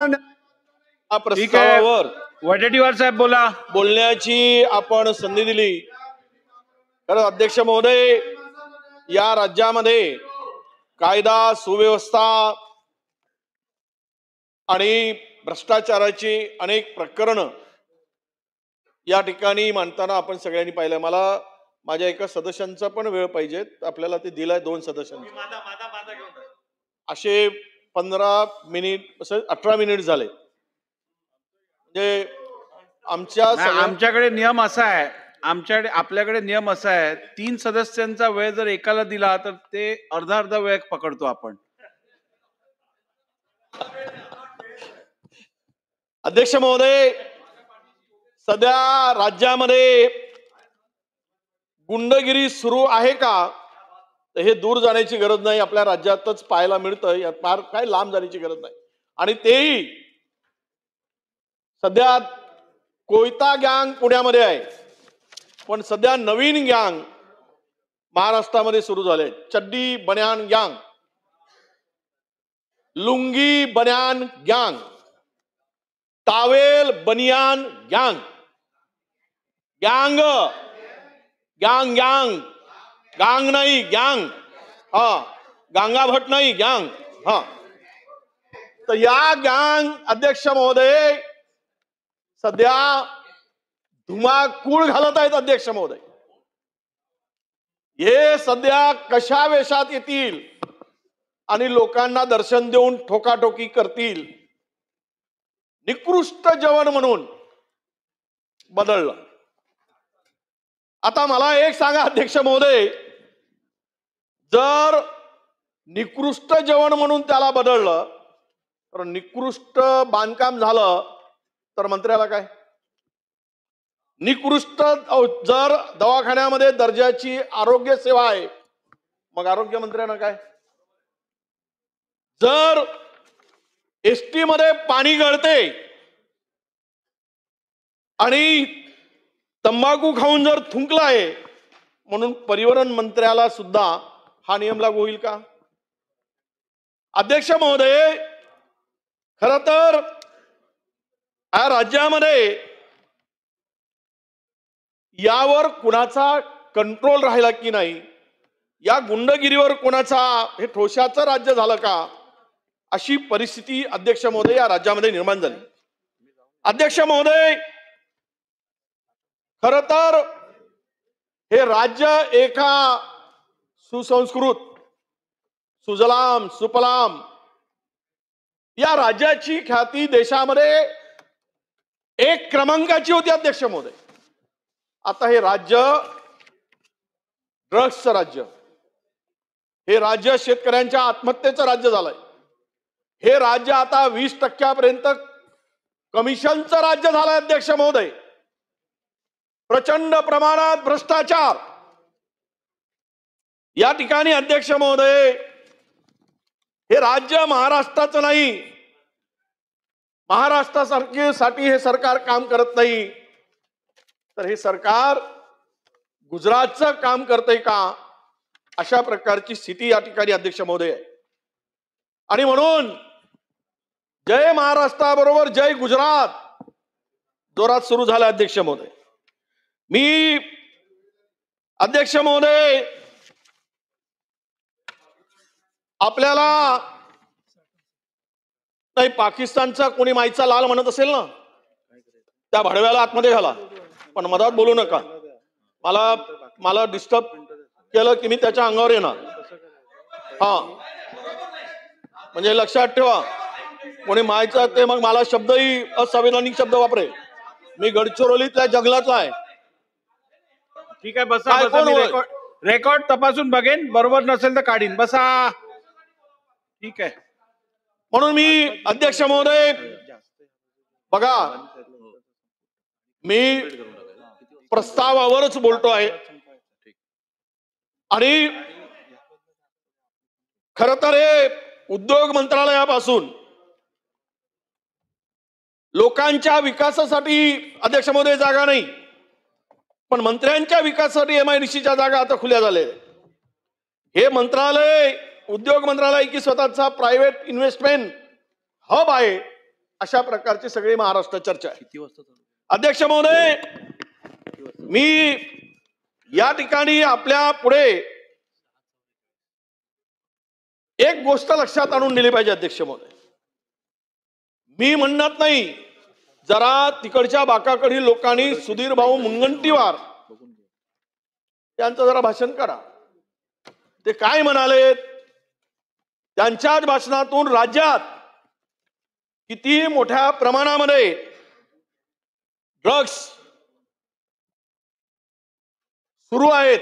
ठीक आहे, प्रस्तावावर वडेट्टीवार साहेब बोला. बोलण्याची आपण संधी दिली. तर अध्यक्ष महोदय, या राज्यामध्ये कायदा सुव्यवस्था आणि भ्रष्टाचाराची अनेक प्रकरणं या ठिकाणी मांडताना आपण सगळ्यांनी पाहिलं. मला माझ्या एका सदस्यांचा पण वेळ पाहिजे, आपल्याला ते दिलाय 2 सदस्यांचा. असे 15 मिनिट 18 मिनिट झाले. म्हणजे आमच्याकडे नियम असा आहे, आपल्याकडे नियम असा आहे, 3 सदस्यांचा वेळ जर एकाला दिला तर ते अर्धा वेळ पकडतो आपण. अध्यक्ष महोदय, सध्या राज्यामध्ये गुंडगिरी सुरू आहे का, तर हे दूर जाण्याची गरज नाही, आपल्या राज्यातच पाहायला मिळतं. यात फार काय लांब जाण्याची गरज नाही. आणि तेही सध्या कोयता गँग पुण्यामध्ये आहे, पण सध्या नवीन गँग महाराष्ट्रामध्ये सुरू झाले. चड्डी बन्यान गँग, लुंगी बन्यान गँग, टावेल बनियान गँग, गँग गँग गँग गँग नाही गँग, हा गंगा भट नाही गँग. हा, तर या गँग अध्यक्ष महोदय सध्या धुमाकूळ घालत आहेत. अध्यक्ष महोदय, हे सध्या कशा वेशात येतील आणि लोकांना दर्शन देऊन ठोकाठोकी करतील. निकृष्ट जेवण म्हणून बदललं. आता मला एक सांगा अध्यक्ष महोदय, जर निकृष्ट जेवण म्हणून त्याला बदललं तर निकृष्ट बांधकाम झालं तर मंत्र्याला काय? निकृष्ट जर दवाखान्यामध्ये दर्जाची आरोग्य सेवा आहे मग आरोग्य मंत्र्यांना काय? जर एसटी मध्ये पाणी गळते आणि तंबाखू खाऊन जर थुंकलाय म्हणून परिवहन मंत्र्याला सुद्धा हा नियम लागू होईल का? अध्यक्ष महोदय, खरं तर या राज्यामध्ये यावर कुणाचा कंट्रोल राहिला की नाही, या गुंडगिरीवर कुणाचा, हे ठोशाचं राज्य झालं का, अशी परिस्थिती अध्यक्ष महोदय या राज्यामध्ये निर्माण झाली. अध्यक्ष महोदय, खरं तर हे राज्य एका सुसंस्कृत, सुजलाम सुफलाम या राज्याची ख्याती देशामध्ये 1 क्रमांकाची होती. अध्यक्ष महोदय, आता हे राज्य ड्रग्सचं राज्य, हे राज्य शेतकऱ्यांच्या आत्महत्येचं राज्य झालंय. हे राज्य आता 20% कमिशनचं राज्य झालंय. अध्यक्ष महोदय, प्रचंड प्रमाणात भ्रष्टाचार या ठिकाणी. अध्यक्ष महोदय, हे राज्य महाराष्ट्राचं नाही, महाराष्ट्रासाठी हे सरकार काम करत नाही, तर हे सरकार गुजरातचं काम करतंय का, अशा प्रकारची स्थिती या ठिकाणी अध्यक्ष महोदय आहे. आणि म्हणून जय महाराष्ट्राबरोबर जय गुजरात जोरात सुरू झाला. अध्यक्ष महोदय, मी अध्यक्ष महोदय आपल्याला नाही, पाकिस्तानचा कोणी माईचा लाल म्हणत असेल ना, त्या भडव्याला आतमध्ये घाला, पण मधात बोलू नका. मला डिस्टर्ब केलं की मी त्याच्या अंगावर येणार. हा, म्हणजे लक्षात ठेवा, कोणी मायचा ते मग मला शब्दही असंवैधानिक शब्द वापरे. मी गडचिरोलीतल्या जंगलातला आहे. ठीक आहे, बसा. रेकॉर्ड तपासून बघेन, बरोबर नसेल तर काढीन. बसा. ठीक आहे. म्हणून मी अध्यक्ष महोदय, बघा, मी प्रस्तावावरच बोलतो आहे. आणि खर तर हे उद्योग मंत्रालयापासून लोकांच्या विकासासाठी अध्यक्ष महोदय जागा नाही, पण मंत्र्यांच्या विकासासाठी MIDCच्या जागा आता खुल्या झाल्या. हे मंत्रालय उद्योग मंत्रालय की स्वतःचा प्रायव्हेट इन्व्हेस्टमेंट हब आहे, अशा प्रकारची सगळी महाराष्ट्रात चर्चा आहे. अध्यक्ष महोदय, मी या ठिकाणी आपल्या पुढे एक गोष्ट लक्षात आणून दिली पाहिजे. अध्यक्ष महोदय, मी म्हणत नाही, जरा तिकडच्या बाकाकडील लोकांनी सुधीर भाऊ मुनगंटीवार त्यांचं जरा भाषण करा. ते काय म्हणाले, त्यांच्याच भाषणातून राज्यात किती मोठ्या प्रमाणामध्ये ड्रग्ज सुरू आहेत,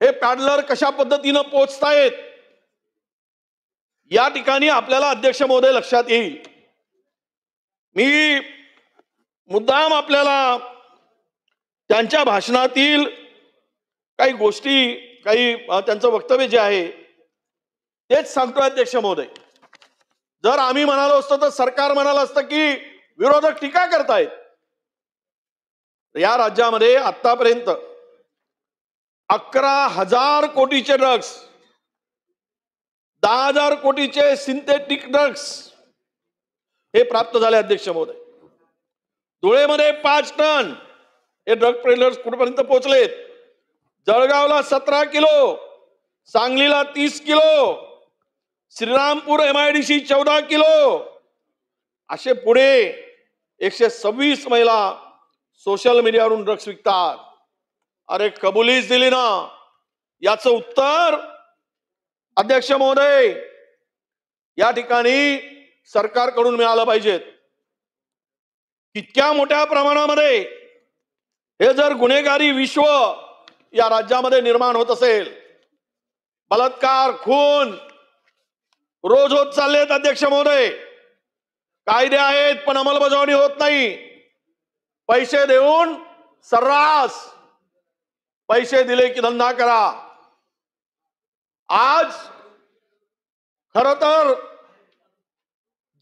हे पॅडलर कशा पद्धतीनं पोहोचतायत, या ठिकाणी आपल्याला अध्यक्ष महोदय लक्षात येईल. मी मुद्दाम आपल्याला त्यांच्या भाषणातील काही गोष्टी, काही त्यांचं वक्तव्य जे आहे तेच सांगतो. अध्यक्ष महोदय, जर आम्ही म्हणालो असतो तर सरकार म्हणालं असतं की विरोधक टीका करतायत. या राज्यामध्ये आतापर्यंत 11,000 कोटीचे ड्रग्ज, 10,000 कोटीचे सिंथेटिक ड्रग्ज हे प्राप्त झाले. अध्यक्ष महोदय, धुळेमध्ये 5 टन हे ड्रग पेडलर्स कुठपर्यंत पोहोचलेत. जळगावला 17 किलो, सांगलीला 30 किलो, श्रीरामपूर MIDC 14 किलो, असे पुढे 126 महिला सोशल मीडियावरून ड्रग्ज विकतात. अरे कबुलीच दिली ना, याचं उत्तर अध्यक्ष महोदय या ठिकाणी सरकारकडून मिळालं पाहिजे. इतक्या मोठ्या प्रमाणामध्ये हे जर गुन्हेगारी विश्व या राज्यामध्ये निर्माण होत असेल, बलात्कार, खून रोज होत चाललेत. अध्यक्ष महोदय, कायदे आहेत पण अंमलबजावणी होत नाही. पैसे देऊन सर्रास, पैसे दिले की धंदा करा. आज खर तर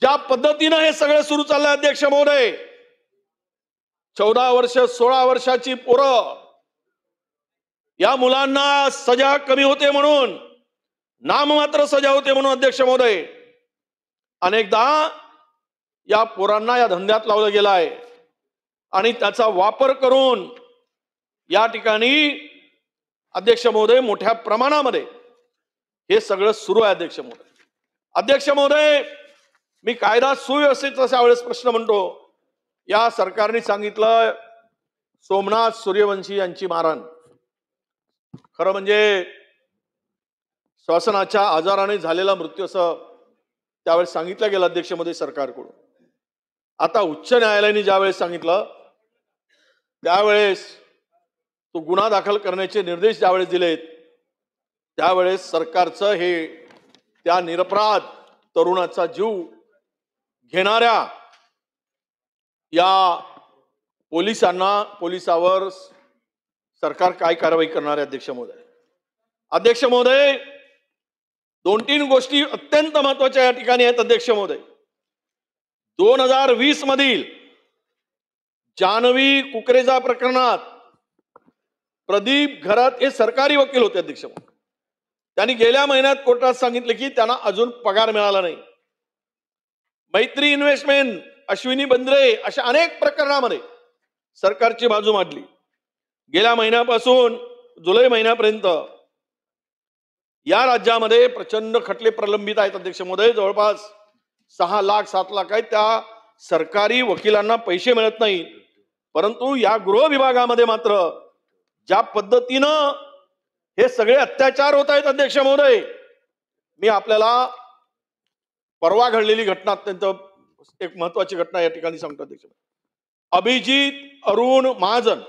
ज्या पद्धतीनं हे सगळं सुरू चाललंय अध्यक्ष महोदय, 14 वर्ष 16 वर्षाची पोरं, या मुलांना सजा कमी होते म्हणून, नाममात्र सजा होते म्हणून अध्यक्ष महोदय, अनेकदा या पोरांना या धंद्यात लावलं गेलं आहे आणि त्याचा वापर करून या ठिकाणी अध्यक्ष महोदय मोठ्या प्रमाणामध्ये हे सगळं सुरू आहे. अध्यक्ष महोदय, अध्यक्ष महोदय, मी कायदा सुव्यवस्थेचा त्यावेळेस प्रश्न म्हणतो. या सरकारने सांगितलं सोमनाथ सूर्यवंशी यांची मारहाण, खरं म्हणजे श्वसनाच्या आजाराने झालेला मृत्यू असं त्यावेळेस सांगितलं गेलं अध्यक्ष महोदय सरकारकडून. आता उच्च न्यायालयाने ज्यावेळेस सांगितलं त्यावेळेस तो गुन्हा दाखल करण्याचे निर्देश ज्यावेळेस दिलेत, त्यावेळेस सरकारचं हे त्या निरपराध तरुणाचा जीव घेणाऱ्या या पोलिसावर सरकार काय कारवाई करणार आहे. अध्यक्ष महोदय, अध्यक्ष महोदय, 2-3 गोष्टी अत्यंत महत्वाच्या या ठिकाणी आहेत. अध्यक्ष महोदय, 2020 मधील जान्हवी कुकरेजा प्रकरणात प्रदीप घरात हे सरकारी वकील होते. अध्यक्ष महोदय, त्यांनी गेल्या महिन्यात कोर्टात सांगितले की त्यांना अजून पगार मिळाला नाही. मैत्री इन्व्हेस्टमेंट, अश्विनी बंद्रे अशा अनेक प्रकरणामध्ये सरकारची बाजू मांडली. गेल्या महिन्यापासून जुलै महिन्यापर्यंत या राज्यामध्ये प्रचंड खटले प्रलंबित आहेत. अध्यक्ष महोदय, जवळपास 6 लाख 7 लाख आहेत. त्या सरकारी वकिलांना पैसे मिळत नाहीत. परंतु या गृह विभागामध्ये मात्र ज्या पद्धतीनं हे सगळे अत्याचार होत आहेत अध्यक्ष महोदय, मी आपल्याला परवा घडलेली घटना, अत्यंत एक महत्वाची घटना या ठिकाणी सांगतो. अध्यक्ष, अभिजित अरुण महाजन,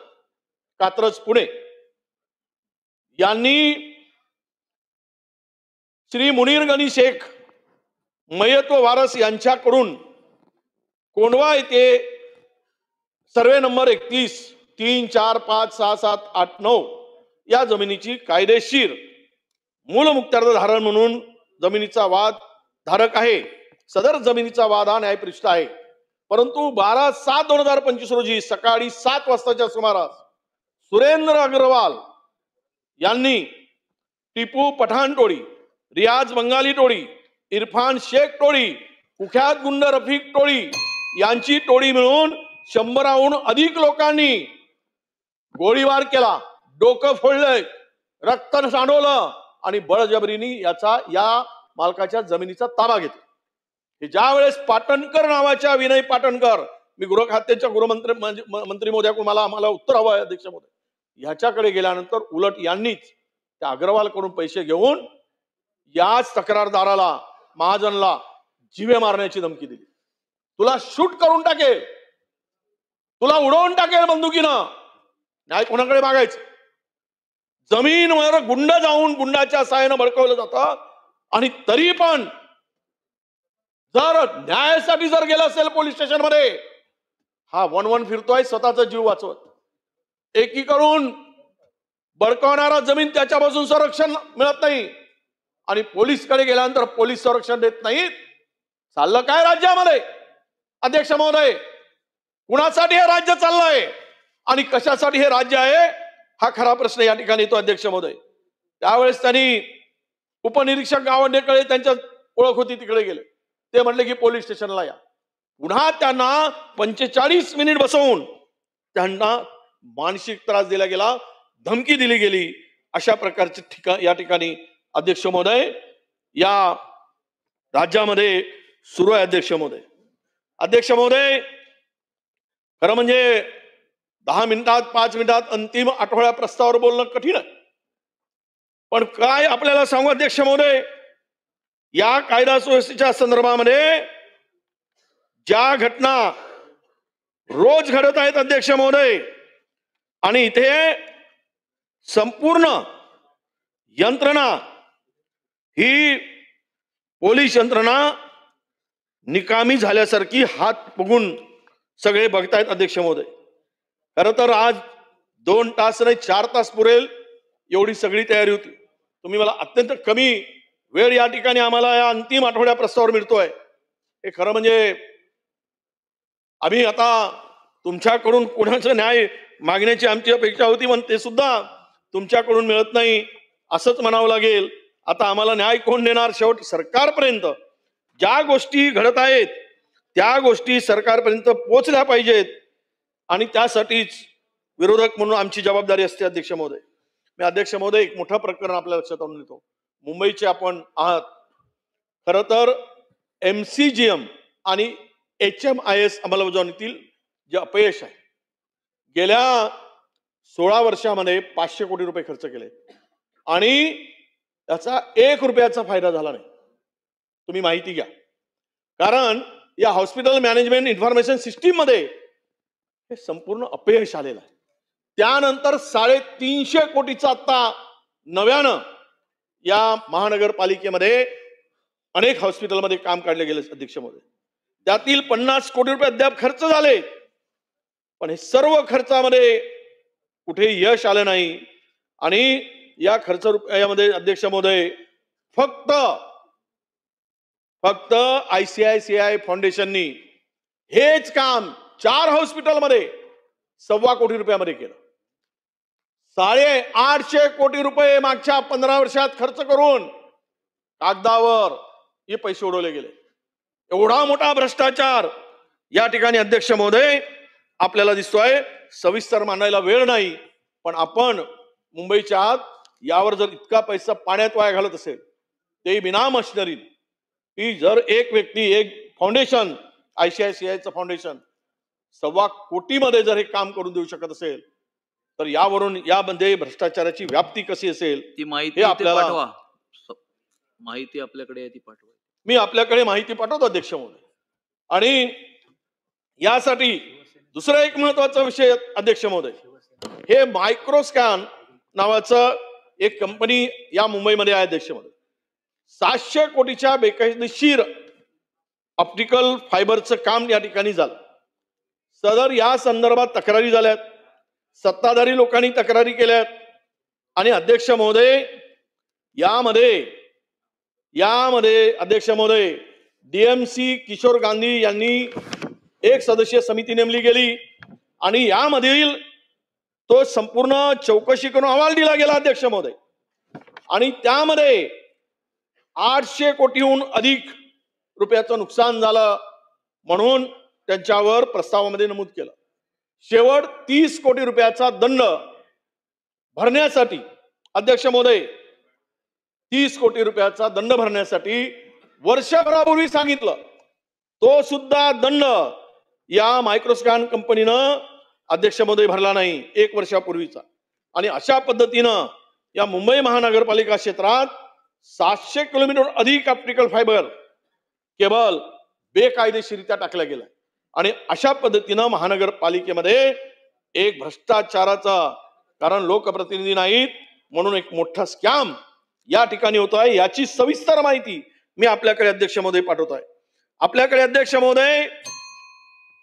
कात्रज, पुणे, यांनी श्री मुनीर गनी शेख मयत व वारस यांच्याकडून कोंढवा येथे सर्वे नंबर 31, 3, 4, 5, 6, 7, 8, 9 या जमिनीची कायदेशीर मूल मुक्तार्थ धारण म्हणून जमिनीचा वाद धारक आहे. सदर जमिनीचा वाद हा न्यायपरिष्ठ आहे. परंतु 12/7/2025 रोजी सकाळी 7 वाजताच्या सुमारास सुरेंद्र अग्रवाल यांनी टिपू पठाण टोळी, रियाज बंगाली टोळी, इरफान शेख टोळी कुख्यात गुंड रफिक टोळी यांची टोळी मिळून 100हून अधिक लोकांनी गोळीबार केला, डोकं फोडलंय, रक्त सांडवलं आणि बळजबरीने या मालकाच्या जमिनीचा ताबा घेतला. हे ज्या वेळेस पाटणकर नावाच्या विनय पाटणकर, मी गृह खात्याच्या मंत्री महोदयाकडून आम्हाला उत्तर हवं आहे अध्यक्ष महोदय, ह्याच्याकडे गेल्यानंतर उलट यांनीच त्या अग्रवालकडून पैसे घेऊन याच तक्रारदाराला, महाजनला जीवे मारण्याची धमकी दिली. तुला शूट करून टाकेल, तुला उडवून टाकेल बंदुकीनं. न्याय कोणाकडे मागायचं? जमीनवर गुंड जाऊन गुंडाच्या साहाय्यानं भडकवलं जातं आणि तरी पण जर न्यायासाठी जर गेला असेल पोलीस स्टेशन मध्ये, हा वन फिरतोय स्वतःचा जीव वाचवत. एकीकडून बडकवणारा जमीन त्याच्यापासून संरक्षण मिळत नाही आणि पोलीसकडे गेल्यानंतर पोलीस संरक्षण देत नाहीत. चाललं काय राज्यामध्ये अध्यक्ष महोदय? कुणासाठी हे राज्य चाललंय आणि कशासाठी हे राज्य आहे, हा खरा प्रश्न या ठिकाणी येतो अध्यक्ष महोदय. त्यावेळेस त्यांनी उपनिरीक्षक गावंडेकडे त्यांच्या ओळख होती, तिकडे गेले. ते म्हणले की पोलीस स्टेशनला या. पुन्हा त्यांना 45 मिनिट बसवून त्यांना मानसिक त्रास दिला गेला, धमकी दिली गेली. अशा प्रकारचे या ठिकाणी अध्यक्ष महोदय या राज्यामध्ये सुरू आहे अध्यक्ष महोदय. अध्यक्ष महोदय, खरं म्हणजे 10 मिनिटात 5 मिनिटात अंतिम आठवड्या प्रस्तावावर बोलणं कठीण आहे. पण काय आपल्याला सांगू अध्यक्ष महोदय, या कायदा सुव्यवस्थेच्या संदर्भामध्ये ज्या घटना रोज घडत आहेत अध्यक्ष महोदय, आणि इथे संपूर्ण यंत्रणा ही पोलीस यंत्रणा निकामी झाल्यासारखी हात बघून सगळे बघतायत अध्यक्ष महोदय. खरं तर आज 2 तास नाही 4 तास पुरेल एवढी सगळी तयारी होती. तुम्ही मला अत्यंत कमी वेळ या ठिकाणी आम्हाला या अंतिम आठवड्या प्रस्तावावर मिळतोय. हे खरं म्हणजे आम्ही आता तुमच्याकडून कोणाचं न्याय मागण्याची आमची अपेक्षा होती, पण ते सुद्धा तुमच्याकडून मिळत नाही असंच म्हणावं लागेल. आता आम्हाला न्याय कोण देणार? शेवट सरकारपर्यंत ज्या गोष्टी घडत आहेत त्या गोष्टी सरकारपर्यंत पोहोचल्या पाहिजेत आणि त्यासाठीच विरोधक म्हणून आमची जबाबदारी असते अध्यक्ष महोदय. मी अध्यक्ष महोदय एक मोठं प्रकरण आपल्या लक्षात आणून देतो. मुंबईचे आपण आहात. खरं तर MCGM आणि HMIS अंमलबजावणीतील जे अपयश आहे, गेल्या 16 वर्षामध्ये 500 कोटी रुपये खर्च केले आणि त्याचा 1 रुपयाचा फायदा झाला नाही. तुम्ही माहिती घ्या. कारण या हॉस्पिटल मॅनेजमेंट इन्फॉर्मेशन सिस्टीम मध्ये हे संपूर्ण अपयश आलेलं आहे. त्यानंतर 350 कोटीचा आता नव्यानं या महानगरपालिकेमध्ये अनेक हॉस्पिटलमध्ये काम काढले गेले अध्यक्ष महोदय. त्यातील 50 कोटी रुपये अद्याप खर्च झाले, पण हे सर्व खर्चामध्ये कुठे यश आलं नाही. आणि या खर्च रुपयामध्ये अध्यक्ष महोदय फक्त ICICI फाउंडेशननी हेच काम 4 हॉस्पिटलमध्ये 1.25 कोटी रुपयामध्ये केलं. 850 कोटी रुपये मागच्या 15 वर्षात खर्च करून कागदावर हे पैसे उडवले गेले. एवढा मोठा भ्रष्टाचार या ठिकाणी अध्यक्ष महोदय आपल्याला दिसतोय. सविस्तर मांडायला वेळ नाही, पण आपण मुंबईच्या आत यावर जर इतका पैसा पाण्यात वाया घालत असेल, ते बिना मशिनरी, की जर एक व्यक्ती एक फाउंडेशन ICICIचं फाउंडेशन 1.25 कोटीमध्ये जर हे काम करून देऊ शकत असेल, तर यावरून यामध्ये भ्रष्टाचाराची व्याप्ती कशी असेल ती माहिती आपल्याला पाठवा. माहिती आपल्याकडे आहे ती पाठवा. मी आपल्याकडे माहिती पाठवतो अध्यक्ष महोदय. आणि यासाठी दुसरा एक महत्वाचा विषय अध्यक्ष महोदय, हे मायक्रोस्कॅन नावाचं एक कंपनी या मुंबईमध्ये आहे अध्यक्ष महोदय. 700 कोटीच्या बेकायदेशीर ऑप्टिकल फायबरचं काम या ठिकाणी झालं. सदर या संदर्भात तक्रारी झाल्यात, सत्ताधारी लोकांनी तक्रारी केल्यात आणि अध्यक्ष महोदय यामध्ये अध्यक्ष महोदय DMC किशोर गांधी यांनी एक सदस्यीय समिती नेमली गेली आणि यामधील तो संपूर्ण चौकशी करून अहवाल दिला गेला अध्यक्ष महोदय. आणि त्यामध्ये 800 कोटीहून अधिक रुपयाचं नुकसान झालं म्हणून त्यांच्यावर प्रस्तावामध्ये नमूद केलं. शेवट 30 कोटी रुपयाचा दंड भरण्यासाठी अध्यक्ष महोदय 30 कोटी रुपयाचा दंड भरण्यासाठी वर्षभरापूर्वी सांगितलं. तो सुद्धा दंड या मायक्रोस्कॅन कंपनीनं अध्यक्ष महोदय भरला नाही 1 वर्षापूर्वीचा. आणि अशा पद्धतीनं या मुंबई महानगरपालिका क्षेत्रात 700 किलोमीटर अधिक ऑप्टिकल फायबर केबल बेकायदेशीरित्या टाकल्या गेलाय. आणि अशा पद्धतीनं महानगरपालिकेमध्ये एक भ्रष्टाचाराचा, कारण लोकप्रतिनिधी नाहीत म्हणून एक मोठा स्कॅम या ठिकाणी होत आहे. याची सविस्तर माहिती मी आपल्याकडे अध्यक्ष महोदय पाठवत आहे. आपल्याकडे अध्यक्ष महोदय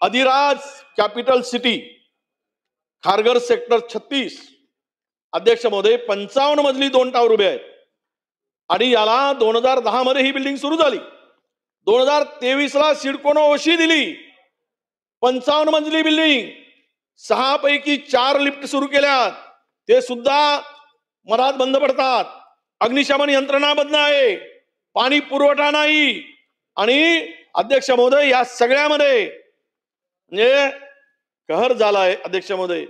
Adhiraj capital city Kharghar sector 36 अध्यक्ष महोदय 55 मजली 2 टावर उभे आहेत. आणि याला 2010 मध्ये ही बिल्डिंग सुरू झाली. 2023ला सिडकोनं ओशी दिली. 55 मजली बिल्डिंग 6 पैकी 4 लिफ्ट सुरू केल्यात, ते सुद्धा मधात बंद पडतात. अग्निशमन यंत्रणा बंद आहे, पाणी पुरवठा नाही. आणि अध्यक्ष महोदय या सगळ्यामध्ये म्हणजे कहर झालाय अध्यक्ष महोदय.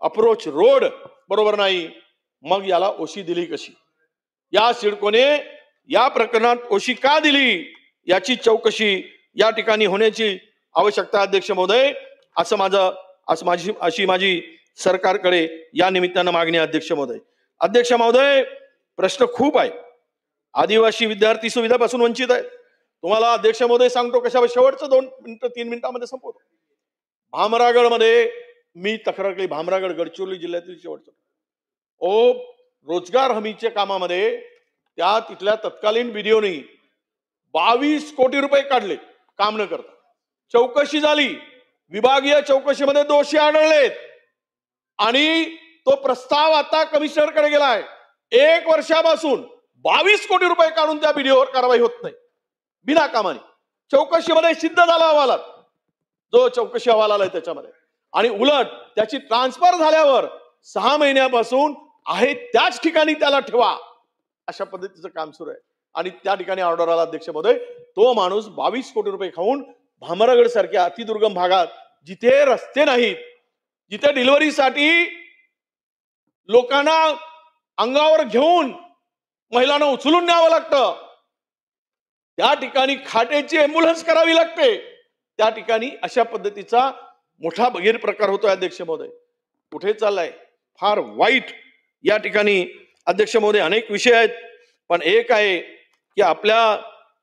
अप्रोच रोड बरोबर नाही, मग याला ओशी दिली कशी? या सिडकोने या प्रकरणात ओशी का दिली याची चौकशी या ठिकाणी होण्याची आवश्यकता अध्यक्ष महोदय. अशी माझी सरकारकडे या निमित्तानं मागणी आहे अध्यक्ष महोदय. अध्यक्ष महोदय प्रश्न खूप आहे. आदिवासी विद्यार्थी सुविधापासून वंचित आहेत. तुम्हाला अध्यक्ष महोदय सांगतो कशा शेवटचं 2-3 मिनिटांमध्ये संपवतो. भामरागडमध्ये मी तक्रार केली. भामरागड गडचिरोली जिल्ह्यातील शेवटचं रोजगार हमीच्या कामामध्ये त्या तिथल्या तत्कालीन व्हिडिओनी 22 कोटी रुपये काढले काम न करता. चौकशी झाली, विभागीय चौकशीमध्ये दोषी आढळलेत आणि तो प्रस्ताव आता कमिशनरकडे गेलाय. 1 वर्षापासून 22 कोटी रुपये काढून त्या व्हिडिओवर कारवाई होत नाही बिना कामाने. चौकशीमध्ये सिद्ध झाला अहवालात, जो चौकशी अहवाल आलाय त्याच्यामध्ये. आणि उलट त्याची ट्रान्सफर झाल्यावर 6 महिन्यापासून आहे त्याच ठिकाणी त्याला ठेवा अशा पद्धतीचं काम सुरू आहे. आणि त्या ठिकाणी ऑर्डर आला अध्यक्ष महोदय. तो माणूस 22 कोटी रुपये खाऊन भामरागड सारख्या अतिदुर्गम भागात जिथे रस्ते नाहीत, जिथे डिलिव्हरीसाठी लोकांना अंगावर घेऊन महिलांना उचलून न्यावं लागतं, त्या ठिकाणी खाटेची एम्ब्युलन्स करावी लागते, त्या ठिकाणी अशा पद्धतीचा मोठा बगीर प्रकार होतोय अध्यक्ष महोदय. कुठे चाललाय? फार वाईट या ठिकाणी अध्यक्ष महोदय. अनेक विषय आहेत, पण एक आहे की आपल्या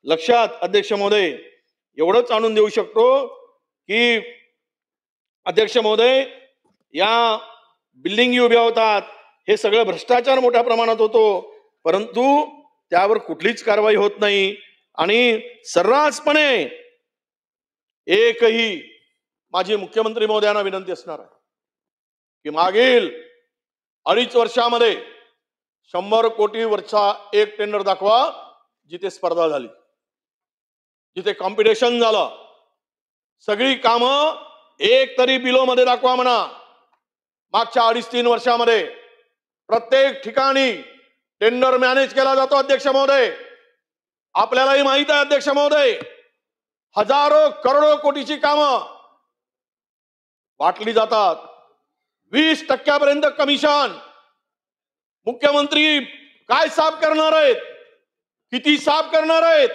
लक्षात अध्यक्ष महोदय एवढंच आणून देऊ शकतो की अध्यक्ष महोदय या बिल्डिंगी उभ्या होतात, हे सगळं भ्रष्टाचार मोठ्या प्रमाणात होतो, परंतु त्यावर कुठलीच कारवाई होत नाही. आणि सर्रासपणे एकही माझी मुख्यमंत्री महोदयांना विनंती असणार आहे की मागील 2.5 वर्षामध्ये 100 कोटी वरचा एक टेंडर दाखवा जिथे स्पर्धा झाली, जिथे कॉम्पिटिशन झालं. सगळी कामं एक तरी बिलो मध्ये दाखवा म्हणा. मागच्या 2.5-3 वर्षामध्ये प्रत्येक ठिकाणी टेंडर मॅनेज केला जातो अध्यक्ष महोदय. आपल्यालाही माहित आहे अध्यक्ष महोदय, हजारो करोडो कोटीची कामं वाटली जातात. 20% कमिशन. मुख्यमंत्री काय साफ करणार आहेत, किती साफ करणार आहेत,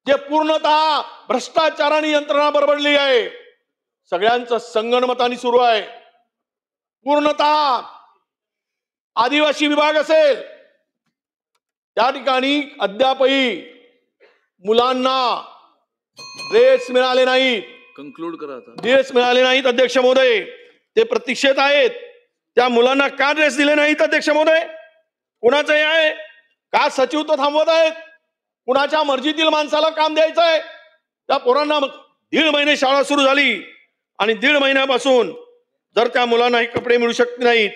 जे पूर्णतः भ्रष्टाचाराने यंत्रणा बरबडली आहे. सगळ्यांचं संगणमताने सुरू आहे. पूर्णतः आदिवासी विभाग असेल त्या ठिकाणी अद्यापही मुलांना ड्रेस मिळाले नाहीत. कंक्लूड करा आता. ड्रेस मिळाले नाहीत अध्यक्ष महोदय. ते प्रतीक्षेत आहेत. त्या मुलांना का ड्रेस दिले नाहीत अध्यक्ष महोदय? कुणाचं हे आहे का? सचिव तो थांबवत आहेत. कुणाच्या मर्जीतील माणसाला काम द्यायचं आहे? त्या पोरांना 1.5 महिने शाळा सुरू झाली आणि 1.5 महिन्यापासून जर त्या मुलांना हे कपडे मिळू शकत नाहीत,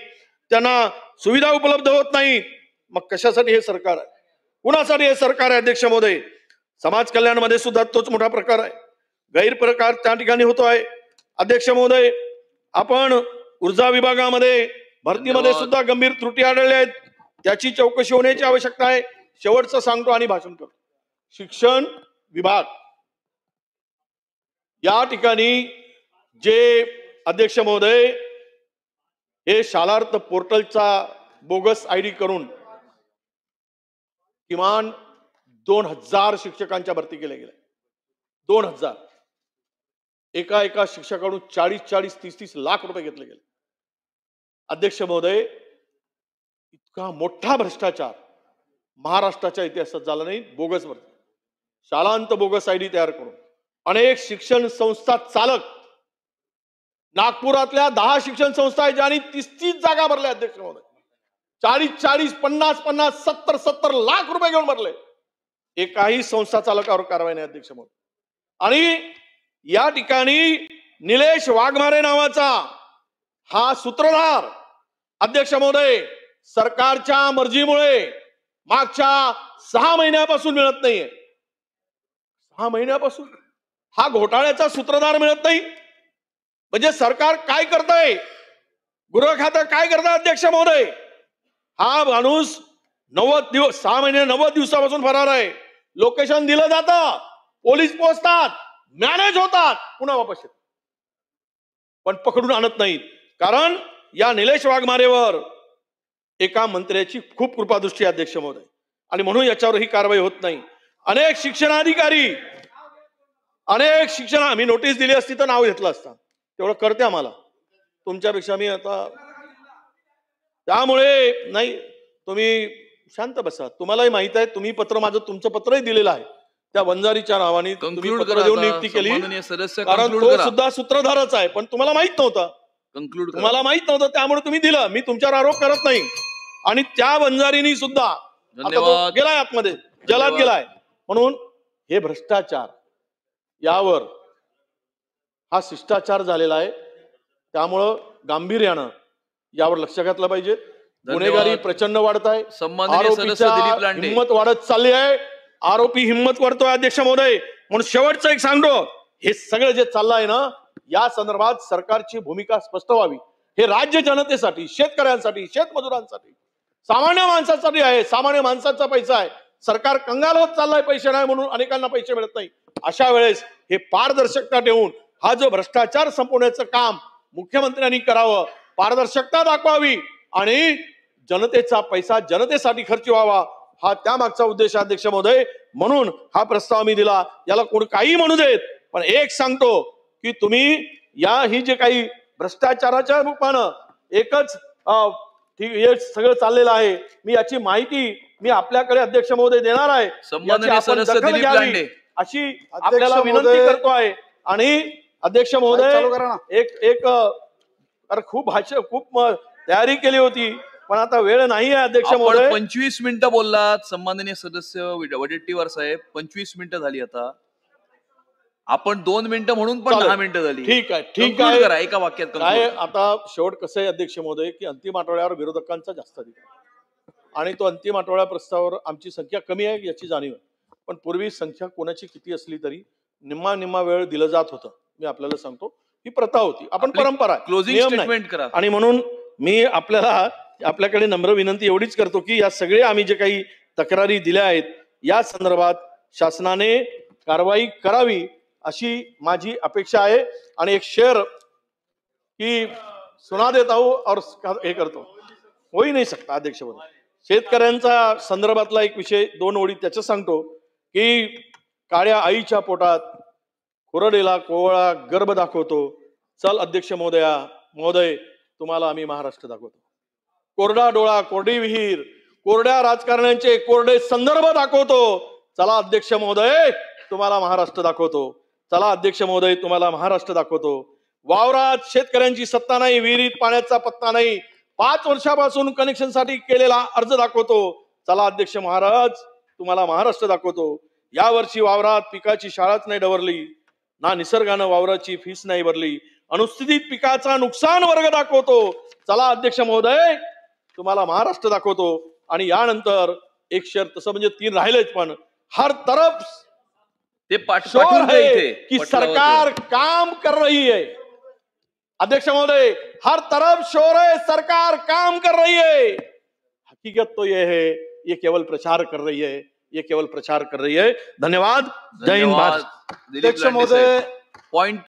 त्यांना सुविधा उपलब्ध होत नाहीत, मग कशासाठी हे सरकार आहे? कुणासाठी हे सरकार आहे अध्यक्ष महोदय? समाज कल्याणमध्ये सुद्धा तोच मोठा प्रकार आहे. गैरप्रकार त्या ठिकाणी होतो आहे अध्यक्ष महोदय. आपण ऊर्जा विभागामध्ये भरतीमध्ये सुद्धा गंभीर त्रुटी आढळल्या आहेत. त्याची चौकशी होण्याची आवश्यकता आहे. शेवटचं सांगतो आणि भाषण करतो. शिक्षण विभाग या ठिकाणी जे अध्यक्ष महोदय हे शालार्थ पोर्टलचा बोगस आयडी करून किमान 2000 शिक्षकांच्या भरती केल्या गेल्या. 2000. एका शिक्षकाकडून 40 30 लाख रुपये घेतले गेले. अध्यक्ष महोदय, इतका मोठा भ्रष्टाचार महाराष्ट्राच्या इतिहासात झाला नाही. बोगस भरती, शालांत बोगस आयडी तयार करून अनेक शिक्षण संस्था चालक, नागपुरातल्या 10 शिक्षण संस्था आहेत ज्यांनी 30 जागा भरल्या. अध्यक्ष महोदय, 40 50 70 लाख रुपये घेऊन भरले. एकाही संस्था चालकावर कारवाई नाही. अध्यक्ष महोदय, आणि या ठिकाणी निलेश वाघमारे नावाचा हा सूत्रधार अध्यक्ष महोदय सरकारच्या मर्जीमुळे मागच्या 6 महिन्यापासून मिळत नाहीये. 6 महिन्यापासून हा घोटाळ्याचा सूत्रधार मिळत नाही. म्हणजे सरकार काय करतंय, गृह खातं काय करतंय? अध्यक्ष महोदय, हा माणूस 90 दिवस 6 महिने 90 दिवसापासून फरार आहे. लोकेशन दिलं जातं, पोलीस पोहोचतात, मॅनेज होतात, पुन्हा वापस येतात, पण पकडून आणत नाहीत. कारण या निलेश वाघमारेवर एका मंत्र्याची खूप कृपादृष्टी आहे. अध्यक्ष महोदय, आणि म्हणून याच्यावर ही कारवाई होत नाही. अनेक शिक्षणाधिकारी, आम्ही नोटीस दिली असती तर नाव घेतलं असतं. तेवढं करते आम्हाला, तुमच्यापेक्षा मी आता. त्यामुळे नाही, तुम्ही शांत बसा. तुम्हालाही माहित आहे, तुम्ही पत्र, माझं तुमचं पत्रही दिलेलं आहे. त्या वंजारीच्या नावाने तुम्ही पत्र देऊन नियुक्ती केली, कारण तो सुद्धा सूत्रधारच आहे, पण तुम्हाला माहित नव्हतं. तुम्हाला माहित नव्हतं, त्यामुळे तुम्ही दिलं. मी तुमच्यावर आरोप करत नाही. आणि त्या वंजारीनी सुद्धा आता तो गेलाय आतमध्ये, जलात गेलाय. म्हणून हे भ्रष्टाचार, यावर हा शिष्टाचार झालेला आहे. त्यामुळं गांभीर्यानं यावर लक्ष घातलं पाहिजे. गुन्हेगारी प्रचंड वाढत आहे. आरोपीच्या हिंमत वाढत चालली आहे. आरोपी हिंमत वाढतोय. अध्यक्ष महोदय, म्हणून शेवटचं एक सांगतो, हे सगळं जे चाललं आहे ना, या संदर्भात सरकारची भूमिका स्पष्ट व्हावी. हे राज्य जनतेसाठी, शेतकऱ्यांसाठी, शेतमजुरांसाठी, सामान्य माणसासाठी आहे. सामान्य माणसाचा पैसा आहे. सरकार कंगाल होत चाललाय, पैसे नाही म्हणून अनेकांना पैसे मिळत नाही. अशा वेळेस हे पारदर्शकता ठेवून हा जो भ्रष्टाचार संपवण्याचं काम मुख्यमंत्र्यांनी करावं. पारदर्शकता दाखवावी आणि जनतेचा पैसा जनतेसाठी खर्च व्हावा, हा त्यामागचा उद्देश. अध्यक्ष महोदय, म्हणून हा प्रस्ताव मी दिला. याला कोण काही म्हणू देत, पण एक सांगतो की तुम्ही ही जे काही भ्रष्टाचाराच्या रूपानं एकच हे सगळं चाललेलं आहे, मी याची माहिती आपल्याकडे अध्यक्ष महोदय देणार आहे. अशी आपल्याला विनंती करतो आहे. आणि अध्यक्ष महोदय, एक खूप तयारी केली होती, पण आता वेळ नाही आहे. अध्यक्ष महोदय, 25 मिनिटं बोललात. सन्माननीय सदस्य वडेट्टीवार साहेब, 25 मिनिटं झाली. आता आपण 2 मिनिटं म्हणून पण 10 मिनिटं झाली. ठीक आहे. एका वाक्यात काय आता शेवट कसं आहे अध्यक्ष महोदय, की अंतिम आठवड्यावर विरोधकांचा जास्त अधिकार, आणि तो अंतिम आठवड्या प्रस्तावावर आमची संख्या कमी आहे याची जाणीव आहे. पण पूर्वी संख्या कोणाची किती असली तरी निम्मा वेळ दिलं जात होतं. मी आपल्याला सांगतो, ही प्रथा होती, आपण परंपरा, क्लोजिंग स्टेटमेंट करा. आणि म्हणून मी आपल्याकडे नम्र विनंती एवढीच करतो की या सगळे आम्ही जे काही तक्रारी दिल्या आहेत, या संदर्भात शासनाने कारवाई करावी अशी माझी अपेक्षा आहे. आणि एक शेर की सुना देता हूं और हे करतो, होई नाही सकता. अध्यक्ष महोदय, शेतकऱ्यांचा संदर्भातला एक विषय 2 ओळी त्याचं सांगतो की काळ्या आईच्या पोटात खुरडेला कोवळा गर्भ दाखवतो. चल अध्यक्ष महोदय, तुम्हाला आम्ही महाराष्ट्र दाखवतो. कोरडा डोळा, कोरडी विहीर, कोरड्या राजकारण्यांचे कोरडे संदर्भ दाखवतो. चला अध्यक्ष महोदय, तुम्हाला महाराष्ट्र दाखवतो. चला अध्यक्ष महोदय, तुम्हाला महाराष्ट्र दाखवतो. वावरात शेतकऱ्यांची सत्ता नाही, विहिरीत पाण्याचा पत्ता नाही, 5 वर्षापासून कनेक्शनसाठी केलेला अर्ज दाखवतो. चला अध्यक्ष महाराज, तुम्हाला महाराष्ट्र दाखवतो. यावर्षी वावरात पिकाची शाळाच नाही डवरली, ना निसर्गानं वावराची फीस नाही भरली, अनुस्थितीत पिकाचा नुकसान वर्ग दाखवतो. चला अध्यक्ष महोदय, तुम्हाला महाराष्ट्र दाखवतो. आणि यानंतर एक शेर, तसं म्हणजे 3 राहिलेच, पण हर तरफ ते शोर है कि सरकार काम कर रही है. अध्यक्ष महोदय, हर तरफ शोर है, सरकार काम कर रही है. हकीकत तो ये है, ये केवल प्रचार कर रही है, ये केवल प्रचार कर रही है. धन्यवाद. जय हिंद. अध्यक्ष महोदय, पॉइंट